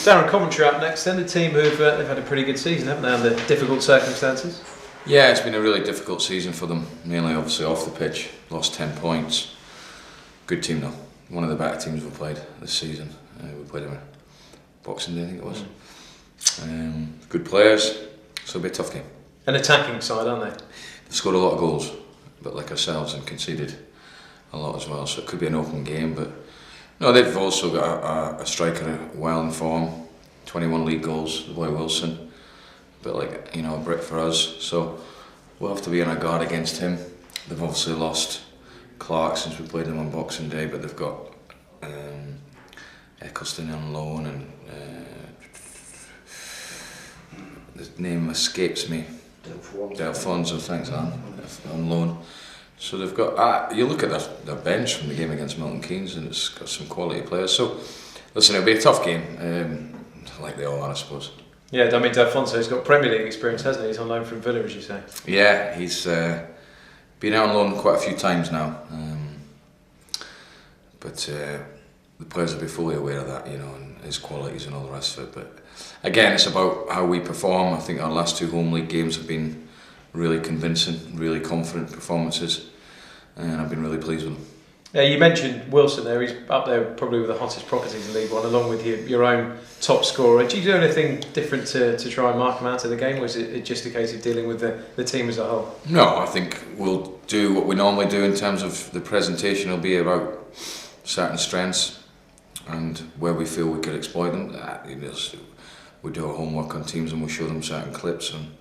Darren, Coventry up next then, a team who've they've had a pretty good season, haven't they, under difficult circumstances? Yeah, it's been a really difficult season for them, mainly obviously off the pitch. Lost 10 points. Good team though, one of the better teams we've played this season. We played them Boxing Day, I think it was. Good players, so it'll be a tough game. An attacking side, aren't they? They've scored a lot of goals, but like ourselves, and conceded a lot as well, so it could be an open game. But no, they've also got a striker well in form, 21 league goals, the boy Wilson, a bit like, you know, a Brit for us, so we'll have to be on our guard against him. They've obviously lost Clark since we played them on Boxing Day, but they've got Eccleston on loan, and the name escapes me. Delfonso, thanks, Alan, on loan. So they've got, you look at their bench from the game against Milton Keynes, and it's got some quality players. So, listen, it'll be a tough game, like they all are, I suppose. Yeah, I mean, Delfonso's got Premier League experience, hasn't he? He's on loan from Villa, as you say. Yeah, he's been out on loan quite a few times now. But the players will be fully aware of that, you know, and his qualities and all the rest of it. But again, it's about how we perform. I think our last two home league games have been really convincing, really confident performances, and I've been really pleased with them. Yeah, you mentioned Wilson there. He's up there probably with the hottest properties in League One, along with your own top scorer. Do you do anything different to try and mark him out of the game, or is it just a case of dealing with the team as a whole? No, I think we'll do what we normally do in terms of the presentation. Will be about certain strengths and where we feel we could exploit them. We do our homework on teams and we show them certain clips, and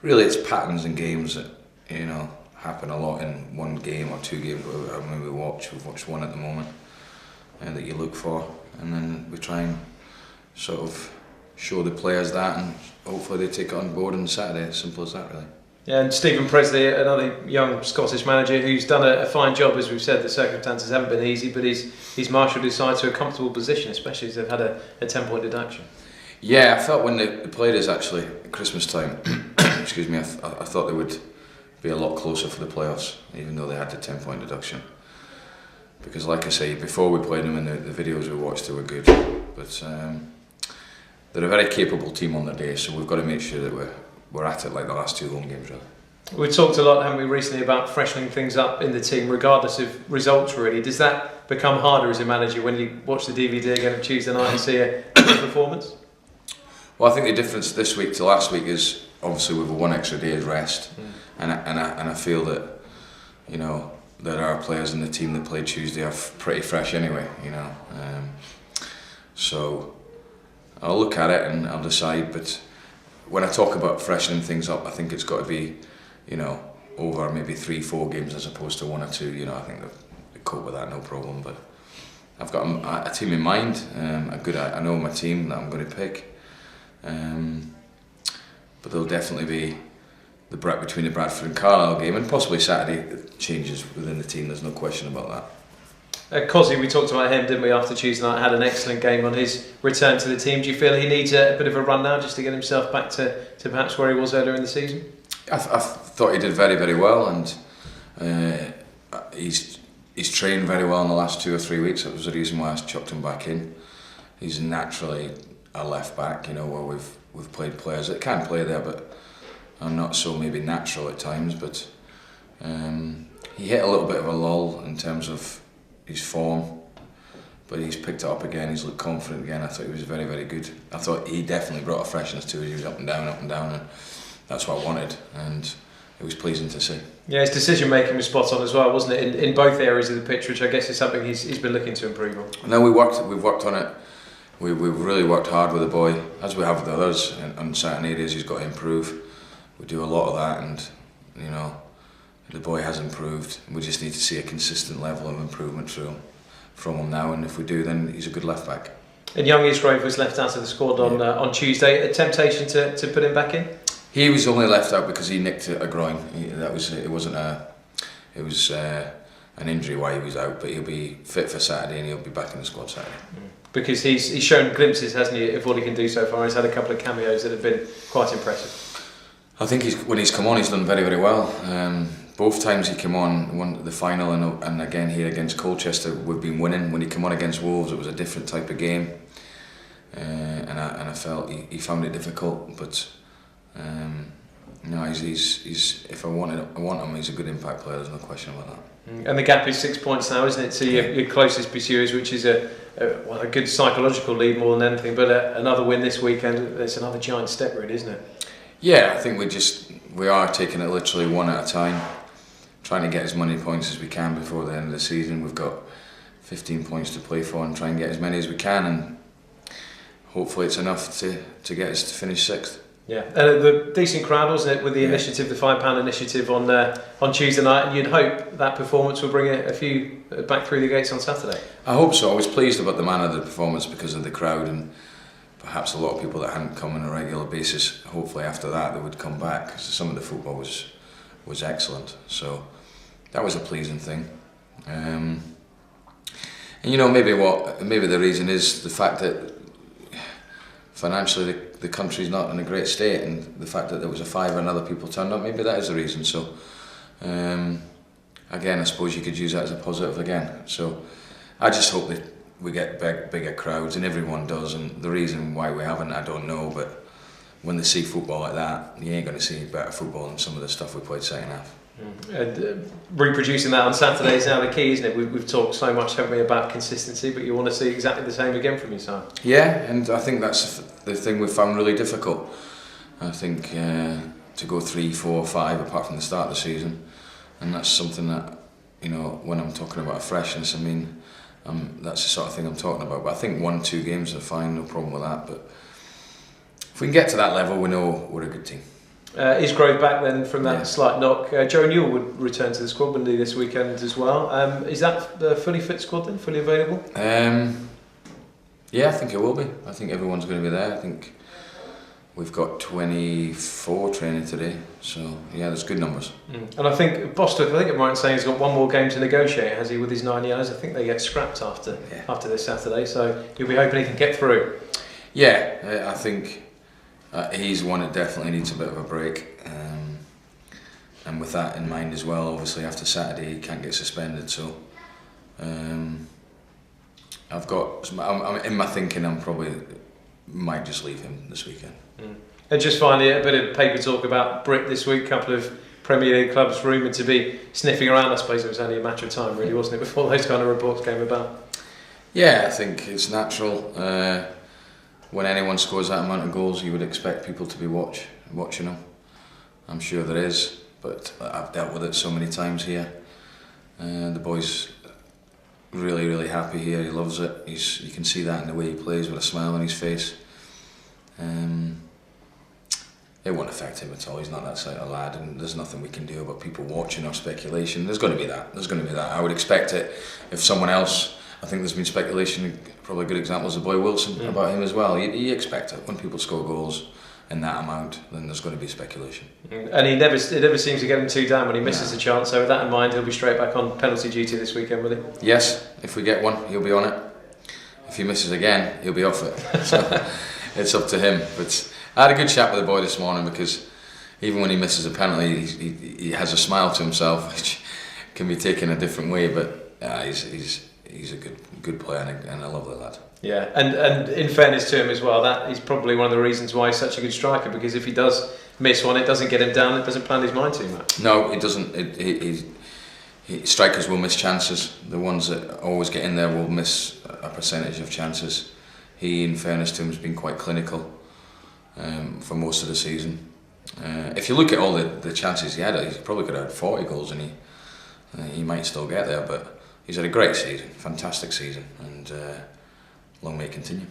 really it's patterns in games that, you know, happen a lot in one game or two games. When we've watched one at the moment, and that you look for, and then we try and sort of show the players that, and hopefully they take it on board on Saturday. Simple as that, really. Yeah, and Stephen Presley, another young Scottish manager who's done a fine job. As we've said, the circumstances haven't been easy, but he's marshalled his side to a comfortable position, especially as they've had a 10-point deduction. Yeah, I felt when they played us actually at Christmas time, excuse me, I thought they would be a lot closer for the playoffs, even though they had the 10-point deduction. Because like I say, before we played them in the videos we watched, they were good. But they're a very capable team on their day, so we've got to make sure that we're at it like the last two home games, really. We've talked a lot, haven't we, recently about freshening things up in the team, regardless of results, really. Does that become harder as a manager when you watch the DVD again on Tuesday night and see a good performance? Well, I think the difference this week to last week is obviously with one extra day's rest, and I feel that, you know, there are players in the team that played Tuesday are pretty fresh anyway, you know. So I'll look at it and I'll decide. But when I talk about freshening things up, I think it's got to be, you know, over maybe 3-4 games as opposed to 1 or 2. You know, I think they cope with that no problem. But I've got a team in mind. I know my team that I'm going to pick. But there'll definitely be between the Bradford and Carlisle game, and possibly Saturday changes within the team. There's no question about that. Cosy, we talked about him, didn't we, after Tuesday night? Had an excellent game on his return to the team. Do you feel he needs a bit of a run now just to get himself back to perhaps where he was earlier in the season? I thought he did very, very well, and he's trained very well in the last 2 or 3 weeks. That was the reason why I chucked him back in. He's naturally a left back, you know, where we've played players that can play there, but are not so maybe natural at times. But he hit a little bit of a lull in terms of his form, but he's picked it up again. He's looked confident again. I thought he was very, very good. I thought he definitely brought a freshness to it. He was up and down, and that's what I wanted, and it was pleasing to see. Yeah, his decision making was spot on as well, wasn't it? In both areas of the pitch, which I guess is something he's been looking to improve on. No, we've worked on it. We've really worked hard with the boy, as we have with others, on certain areas he's got to improve. We do a lot of that, and, you know, the boy has improved. We just need to see a consistent level of improvement from him now, and if we do, then he's a good left back. And young Eastgrove was left out of the squad on Tuesday. A temptation to put him back in? He was only left out because he nicked a groin. It was an injury why he was out, but he'll be fit for Saturday and he'll be back in the squad Saturday. Because he's shown glimpses, hasn't he, of what he can do so far. He's had a couple of cameos that have been quite impressive. I think when he's come on, he's done very, very well. Both times he came on, won the final and again here against Colchester, we've been winning. When he came on against Wolves, it was a different type of game. felt he found it difficult, but no, he's if I want him, he's a good impact player. There's no question about that. And the gap is 6 points now, isn't it, to your closest pursuers, which is a good psychological lead more than anything. But another win this weekend, it's another giant step, really, isn't it? Yeah, I think we are taking it literally one at a time, trying to get as many points as we can before the end of the season. We've got 15 points to play for and try and get as many as we can, and hopefully it's enough to get us to finish 6th. Yeah, the decent crowd, wasn't it, with the initiative, the £5 initiative on Tuesday night, and you'd hope that performance will bring a few back through the gates on Saturday. I hope so. I was pleased about the manner of the performance because of the crowd, and perhaps a lot of people that hadn't come on a regular basis, hopefully after that they would come back, because some of the football was excellent. So that was a pleasing thing. And maybe the reason is the fact that financially the country's not in a great state, and the fact that there was a fiver and other people turned up, maybe that is the reason. So again, I suppose you could use that as a positive again. So I just hope that we get bigger crowds, and everyone does, and the reason why we haven't, I don't know, but when they see football like that, you ain't going to see better football than some of the stuff we played second half. And reproducing that on Saturday is now the key, isn't it? We've talked so much, haven't we, about consistency, but you want to see exactly the same again from your side. Yeah, and I think that's the thing we've found really difficult. I think to go 3, 4, 5 apart from the start of the season, and that's something that, when I'm talking about a freshness, I mean, that's the sort of thing I'm talking about. But I think 1, 2 games are fine, no problem with that. But if we can get to that level, we know we're a good team. Is Grove back then from that slight knock? Joe Newell would return to the squad, wouldn't he, this weekend as well? Is that the fully fit squad then, fully available? Yeah, I think it will be. I think everyone's going to be there. I think we've got 24 training today, so yeah, there's good numbers. And I think Bostock, I'm right in saying he's got one more game to negotiate, has he, with his 9 years? I think they get scrapped after this Saturday, so you'll be hoping he can get through. Yeah, I think he's one that definitely needs a bit of a break, and with that in mind as well, obviously after Saturday he can't get suspended, so I'm in my thinking I'm probably might just leave him this weekend. And just finally, a bit of paper talk about Britt this week. A couple of Premier League clubs rumoured to be sniffing around. I suppose it was only a matter of time, really, wasn't it, before those kind of reports came about? Yeah, I think it's natural. When anyone scores that amount of goals, you would expect people to be watching them. I'm sure there is, but I've dealt with it so many times here. The boy's really, really happy here. He loves it. You can see that in the way he plays with a smile on his face. It won't affect him at all. He's not that sort of lad, and there's nothing we can do about people watching or speculation. There's going to be that. I would expect it if someone else. I think there's been speculation. Probably a good example is the boy Wilson about him as well. You expect it when people score goals in that amount. Then there's going to be speculation. And it never seems to get him too down when he misses a chance. So with that in mind, he'll be straight back on penalty duty this weekend, will he? Yes, if we get one, he'll be on it. If he misses again, he'll be off it. So it's up to him. But I had a good chat with the boy this morning, because even when he misses a penalty, he has a smile to himself, which can be taken a different way. But he's a good player and a lovely lad. Yeah, and in fairness to him as well, that is probably one of the reasons why he's such a good striker, because if he does miss one, it doesn't get him down, it doesn't plan his mind too much. No, it doesn't. Strikers will miss chances. The ones that always get in there will miss a percentage of chances. He, in fairness to him, has been quite clinical for most of the season. If you look at all the chances he had, he probably could have had 40 goals, and he might still get there, but he's had a great season, fantastic season, and long may it continue.